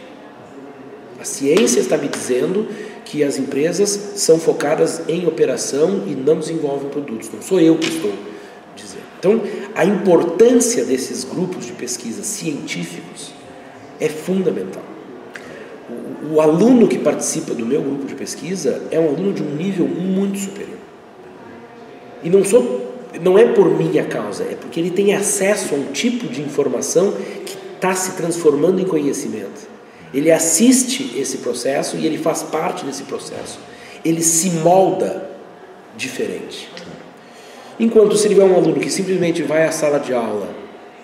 Speaker 1: A ciência está me dizendo que as empresas são focadas em operação e não desenvolvem produtos. Não sou eu que estou dizendo. Então, a importância desses grupos de pesquisa científicos é fundamental. O aluno que participa do meu grupo de pesquisa é um aluno de um nível muito superior. E não é por minha causa, é porque ele tem acesso a um tipo de informação que está se transformando em conhecimento. Ele assiste esse processo e ele faz parte desse processo. Ele se molda diferente. Enquanto se ele é um aluno que simplesmente vai à sala de aula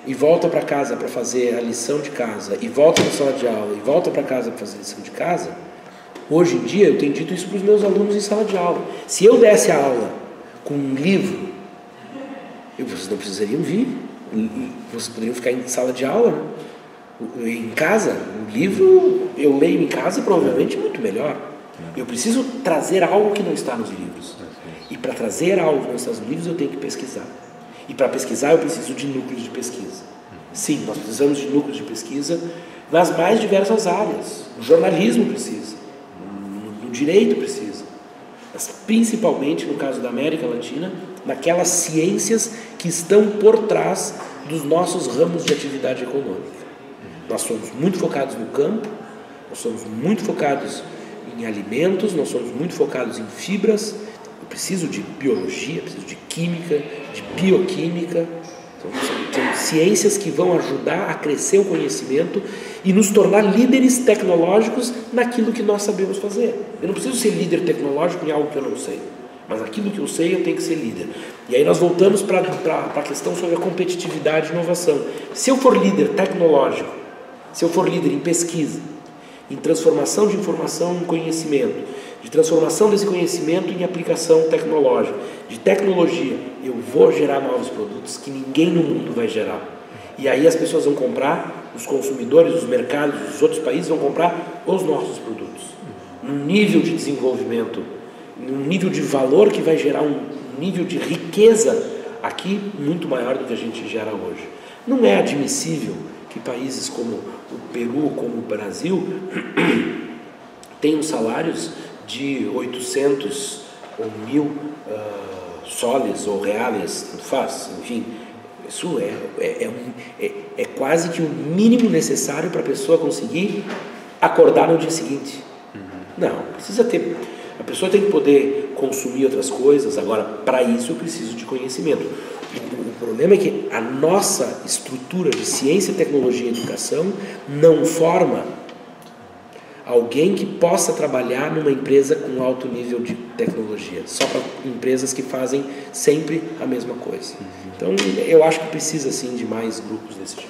Speaker 1: e volta para casa para fazer a lição de casa, e volta para a sala de aula, e volta para casa para fazer a lição de casa, hoje em dia eu tenho dito isso para os meus alunos em sala de aula. Se eu desse a aula com um livro, vocês não precisariam vir, vocês poderiam ficar em sala de aula, né? Em casa, o livro eu leio em casa provavelmente muito melhor. Eu preciso trazer algo que não está nos livros. E para trazer algo que não está nos livros eu tenho que pesquisar. E para pesquisar eu preciso de núcleos de pesquisa. Sim, nós precisamos de núcleos de pesquisa nas mais diversas áreas. O jornalismo precisa, o direito precisa. Mas principalmente no caso da América Latina, naquelas ciências que estão por trás dos nossos ramos de atividade econômica. Nós somos muito focados no campo, nós somos muito focados em alimentos, nós somos muito focados em fibras. Eu preciso de biologia, preciso de química, de bioquímica. Então, ciências que vão ajudar a crescer o conhecimento e nos tornar líderes tecnológicos naquilo que nós sabemos fazer. Eu não preciso ser líder tecnológico em algo que eu não sei, mas aquilo que eu sei eu tenho que ser líder. E aí nós voltamos para a questão sobre a competitividade e inovação. Se eu for líder tecnológico, se eu for líder em pesquisa, em transformação de informação em conhecimento, de transformação desse conhecimento em aplicação tecnológica, de tecnologia, eu vou gerar novos produtos que ninguém no mundo vai gerar. E aí as pessoas vão comprar, os consumidores, os mercados, os outros países vão comprar os nossos produtos. Num nível de desenvolvimento, num nível de valor que vai gerar um nível de riqueza aqui muito maior do que a gente gera hoje. Não é admissível que países como o Peru, como o Brasil, tenham salários de 800 ou 1.000 soles ou reais, tanto faz, enfim. Isso é quase que o mínimo necessário para a pessoa conseguir acordar no dia seguinte. Não, precisa ter... A pessoa tem que poder consumir outras coisas. Agora, para isso eu preciso de conhecimento. O problema é que a nossa estrutura de ciência, tecnologia e educação não forma alguém que possa trabalhar numa empresa com alto nível de tecnologia, só para empresas que fazem sempre a mesma coisa. Então, eu acho que precisa sim de mais grupos desse tipo.